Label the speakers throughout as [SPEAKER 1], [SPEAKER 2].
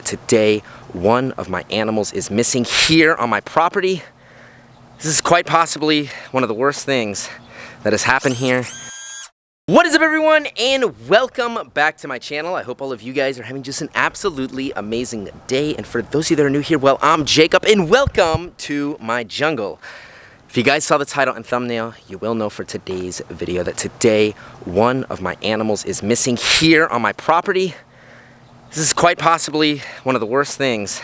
[SPEAKER 1] Today, one of my animals is missing here on my property. This is quite possibly one of the worst things that has happened here. What is up, everyone, and welcome back to my channel. I hope all of you guys are having just an absolutely amazing day. And for those of you that are new here, well, I'm Jacob, and welcome to my jungle. If you guys saw the title and thumbnail, you will know for today's video that today, one of my animals is missing here on my property. This is quite possibly one of the worst things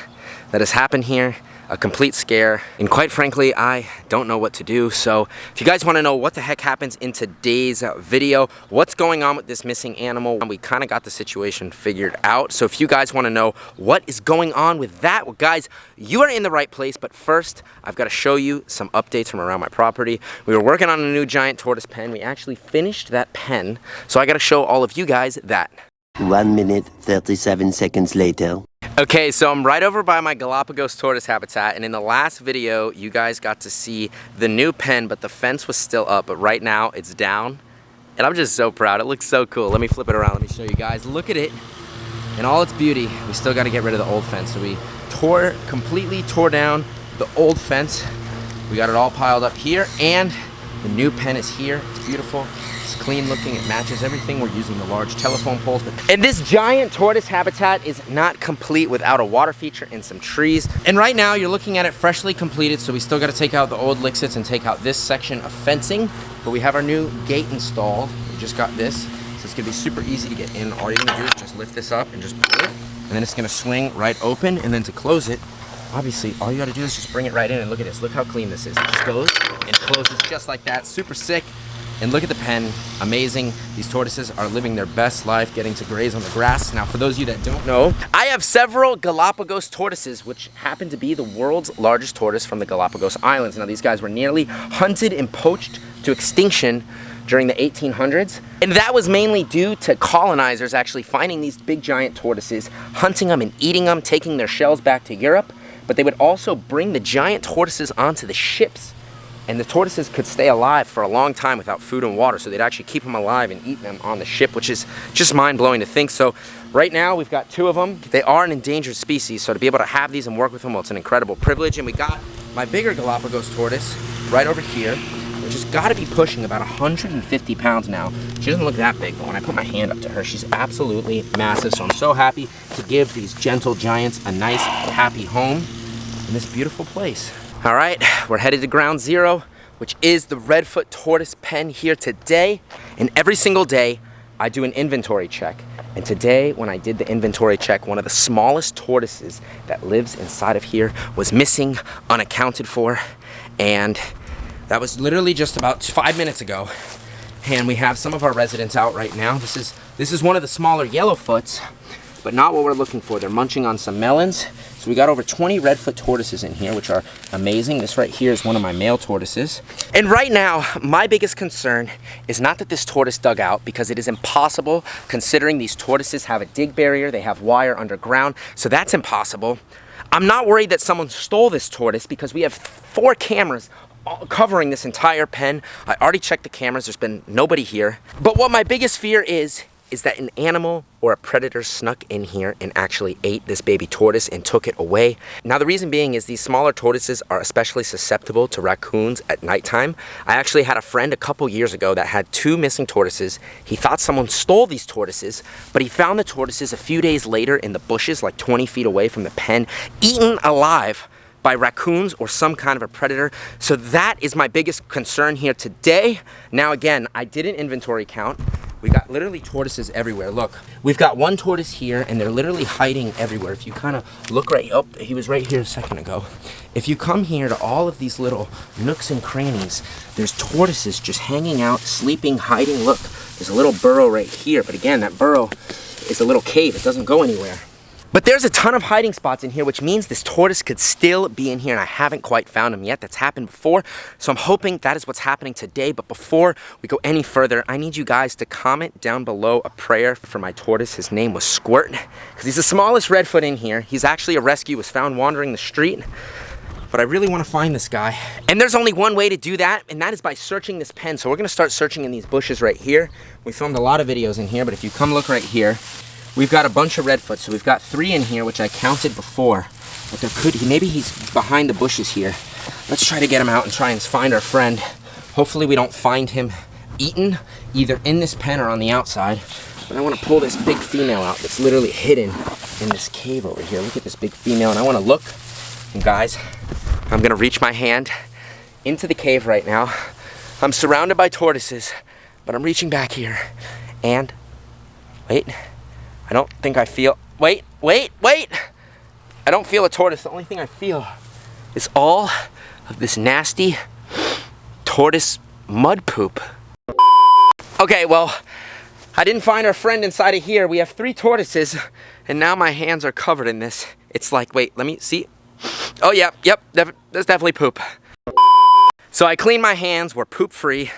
[SPEAKER 1] that has happened here. A complete scare, and quite frankly, I don't know what to do. So if you guys want to know what the heck happens in today's video, what's going on with this missing animal, we kind of got the situation figured out. So if you guys want to know what is going on with that, well guys, you are in the right place. But first, I've got to show you some updates from around my property. We were working on a new giant tortoise pen. We actually finished that pen, so I got to show all of you guys that.
[SPEAKER 2] 1 minute, 37 seconds later.
[SPEAKER 1] Okay, so I'm right over by my Galapagos Tortoise habitat, and in the last video, you guys got to see the new pen, but the fence was still up, but right now it's down, and I'm just so proud. It looks so cool. Let me flip it around. Let me show you guys. Look at it in all its beauty. We still got to get rid of the old fence, so we completely tore down the old fence. We got it all piled up here, and the new pen is here. It's beautiful. It's clean looking, it matches everything. We're using the large telephone poles. And this giant tortoise habitat is not complete without a water feature and some trees. And right now you're looking at it freshly completed, so we still got to take out the old lixits and take out this section of fencing. But we have our new gate installed. We just got this, so it's gonna be super easy to get in. All you're gonna do is just lift this up and just pull it, and then it's gonna swing right open. And then to close it, obviously all you gotta do is just bring it right in, and look at this. Look how clean this is. It just goes and closes just like that. Super sick. And look at the pen, amazing. These tortoises are living their best life, getting to graze on the grass. Now, for those of you that don't know, I have several Galapagos tortoises, which happen to be the world's largest tortoise from the Galapagos Islands. Now, these guys were nearly hunted and poached to extinction during the 1800s. And that was mainly due to colonizers actually finding these big giant tortoises, hunting them and eating them, taking their shells back to Europe. But they would also bring the giant tortoises onto the ships. And the tortoises could stay alive for a long time without food and water, so they'd actually keep them alive and eat them on the ship, which is just mind-blowing to think. So right now we've got 2 of them. They are an endangered species, so to be able to have these and work with them, well, it's an incredible privilege. And we got my bigger Galapagos tortoise right over here, which has got to be pushing about 150 pounds now. She doesn't look that big, but when I put my hand up to her, she's absolutely massive. So I'm so happy to give these gentle giants a nice, happy home in this beautiful place. All right, we're headed to ground zero, which is the RedFoot Tortoise pen here today. And every single day, I do an inventory check. And today, when I did the inventory check, one of the smallest tortoises that lives inside of here was missing, unaccounted for. And that was literally just about 5 minutes ago. And we have some of our residents out right now. This is one of the smaller yellowfoots, but not what we're looking for. They're munching on some melons. So we got over 20 RedFoot tortoises in here, which are amazing. This right here is one of my male tortoises. And right now, my biggest concern is not that this tortoise dug out, because it is impossible considering these tortoises have a dig barrier, they have wire underground, so that's impossible. I'm not worried that someone stole this tortoise because we have 4 cameras covering this entire pen. I already checked the cameras, there's been nobody here. But what my biggest fear is that an animal or a predator snuck in here and actually ate this baby tortoise and took it away. Now, the reason being is these smaller tortoises are especially susceptible to raccoons at nighttime. I actually had a friend a couple years ago that had 2 missing tortoises. He thought someone stole these tortoises, but he found the tortoises a few days later in the bushes, like 20 feet away from the pen, eaten alive by raccoons or some kind of a predator. So that is my biggest concern here today. Now, again, I did an inventory count. We got literally tortoises everywhere. Look, we've got 1 tortoise here, and they're literally hiding everywhere. If you kind of look right, oh, he was right here a second ago. If you come here to all of these little nooks and crannies, there's tortoises just hanging out, sleeping, hiding. Look, there's a little burrow right here, but again, that burrow is a little cave. It doesn't go anywhere. But there's a ton of hiding spots in here, which means this tortoise could still be in here, and I haven't quite found him yet. That's happened before, so I'm hoping that is what's happening today. But before we go any further, I need you guys to comment down below a prayer for my tortoise. His name was Squirt, because he's the smallest Redfoot in here. He's actually a rescue, was found wandering the street. But I really want to find this guy. And there's only one way to do that, and that is by searching this pen. So we're going to start searching in these bushes right here. We filmed a lot of videos in here, but if you come look right here, we've got a bunch of redfoot. So we've got 3 in here, which I counted before. But there could, maybe he's behind the bushes here. Let's try to get him out and try and find our friend. Hopefully we don't find him eaten, either in this pen or on the outside. But I want to pull this big female out that's literally hidden in this cave over here. Look at this big female, and I want to look. And guys, I'm going to reach my hand into the cave right now. I'm surrounded by tortoises, but I'm reaching back here. And, wait, I don't think I feel, wait. I don't feel a tortoise. The only thing I feel is all of this nasty tortoise mud poop. Okay, well, I didn't find our friend inside of here. We have 3 tortoises, and now my hands are covered in this. It's like, wait, let me see. Oh, yep, that's definitely poop. So I cleaned my hands, we're poop free,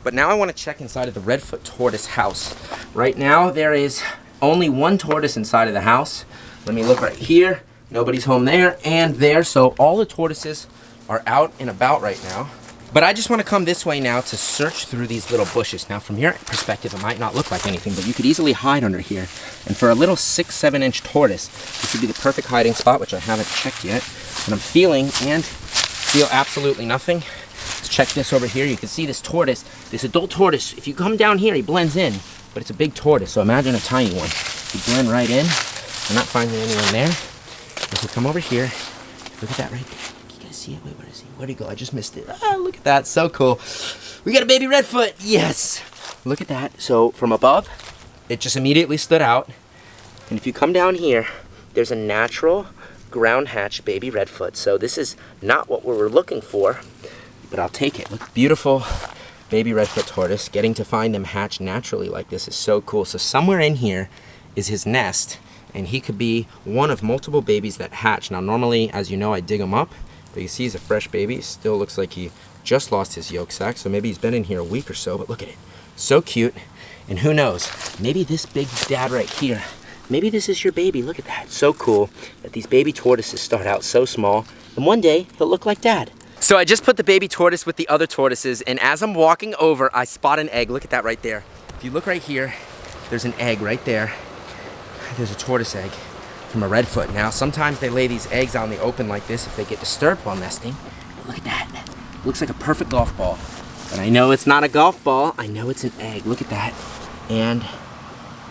[SPEAKER 1] but now I want to check inside of the RedFoot Tortoise house. Right now, there is only 1 tortoise inside of the house. Let me look right here. Nobody's home there and there, so all the tortoises are out and about right now. But I just want to come this way now to search through these little bushes. Now from your perspective, it might not look like anything, but you could easily hide under here. And for a little 6-7 inch tortoise, this would be the perfect hiding spot, which I haven't checked yet. And I'm feeling and feel absolutely nothing. Let's check this over here. You can see this tortoise, this adult tortoise. If you come down here, he blends in, but it's a big tortoise. So imagine a tiny one. You blend right in. I'm not finding anyone there. If we come over here, look at that right there. You guys see it? Wait, where is he? Where'd he go? I just missed it. Ah, look at that. So cool. We got a baby redfoot. Yes. Look at that. So from above, it just immediately stood out. And if you come down here, there's a natural ground hatch baby redfoot. So this is not what we were looking for, but I'll take it. Look, beautiful baby redfoot tortoise. Getting to find them hatch naturally like this is so cool. So somewhere in here is his nest, and he could be one of multiple babies that hatch. Now normally, as you know, I dig him up, but you see he's a fresh baby. Still looks like he just lost his yolk sac, so maybe he's been in here a week or so, but look at it. So cute. And who knows, maybe this big dad right here, maybe this is your baby. Look at that. So cool that these baby tortoises start out so small, and one day he'll look like dad. So I just put the baby tortoise with the other tortoises, and as I'm walking over, I spot an egg. Look at that right there. If you look right here, there's an egg right there. There's a tortoise egg from a redfoot. Now, sometimes they lay these eggs out in the open like this if they get disturbed while nesting. But look at that. Looks like a perfect golf ball. But I know it's not a golf ball. I know it's an egg. Look at that. And,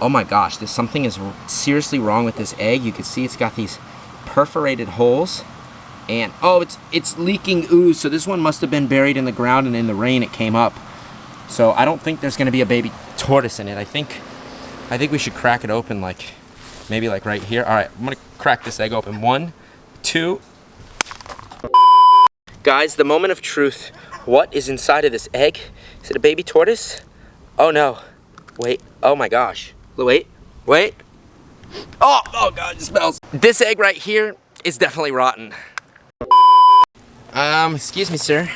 [SPEAKER 1] oh my gosh, there's something is seriously wrong with this egg. You can see it's got these perforated holes. And, oh, it's leaking ooze. So this one must have been buried in the ground, and in the rain it came up. So I don't think there's going to be a baby tortoise in it. I think we should crack it open, like maybe like right here. All right, I'm gonna crack this egg open. 1, 2. Guys, the moment of truth. What is inside of this egg? Is it a baby tortoise? Oh no. Wait. Oh my gosh. Wait. Oh God, it smells. This egg right here is definitely rotten. Excuse me, sir.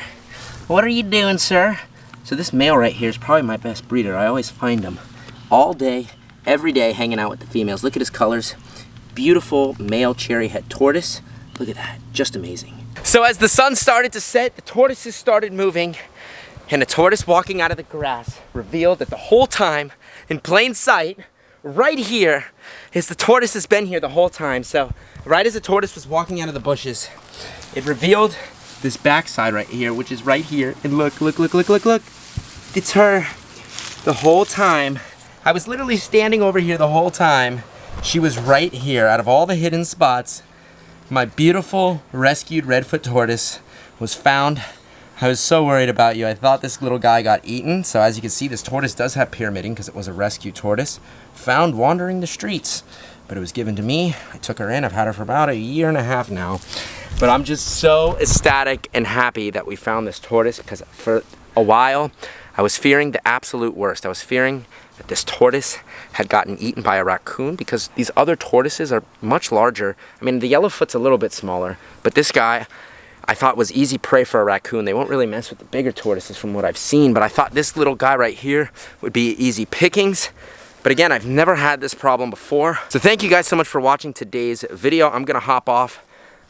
[SPEAKER 1] What are you doing, sir? So this male right here is probably my best breeder. I always find him all day, every day, hanging out with the females. Look at his colors. Beautiful male cherry head tortoise. Look at that, just amazing. So as the sun started to set, the tortoises started moving, and a tortoise walking out of the grass revealed that the whole time, in plain sight, right here, is the tortoise has been here the whole time. So right as the tortoise was walking out of the bushes, it revealed this backside right here, which is right here. And look. It's her. The whole time, I was literally standing over here the whole time. She was right here. Out of all the hidden spots, my beautiful rescued redfoot tortoise was found. I was so worried about you. I thought this little guy got eaten. So as you can see, this tortoise does have pyramiding because it was a rescue tortoise found wandering the streets. But it was given to me. I took her in. I've had her for about 1.5 years now. But I'm just so ecstatic and happy that we found this tortoise, because for a while I was fearing the absolute worst. I was fearing that this tortoise had gotten eaten by a raccoon, because these other tortoises are much larger. I mean, the yellowfoot's a little bit smaller, but this guy I thought was easy prey for a raccoon. They won't really mess with the bigger tortoises from what I've seen, but I thought this little guy right here would be easy pickings. But again, I've never had this problem before. So thank you guys so much for watching today's video. I'm gonna hop off.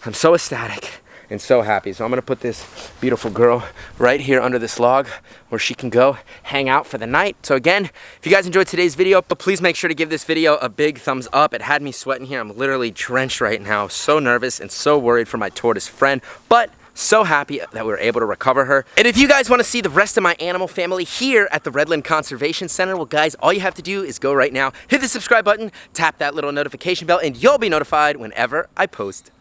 [SPEAKER 1] I'm so ecstatic and so happy. So I'm gonna put this beautiful girl right here under this log where she can go hang out for the night. So again, if you guys enjoyed today's video, please make sure to give this video a big thumbs up. It had me sweating here. I'm literally drenched right now. So nervous and so worried for my tortoise friend, but so happy that we were able to recover her. And if you guys want to see the rest of my animal family here at the Redland Conservation Center, well guys, all you have to do is go right now, hit the subscribe button, tap that little notification bell, and you'll be notified whenever I post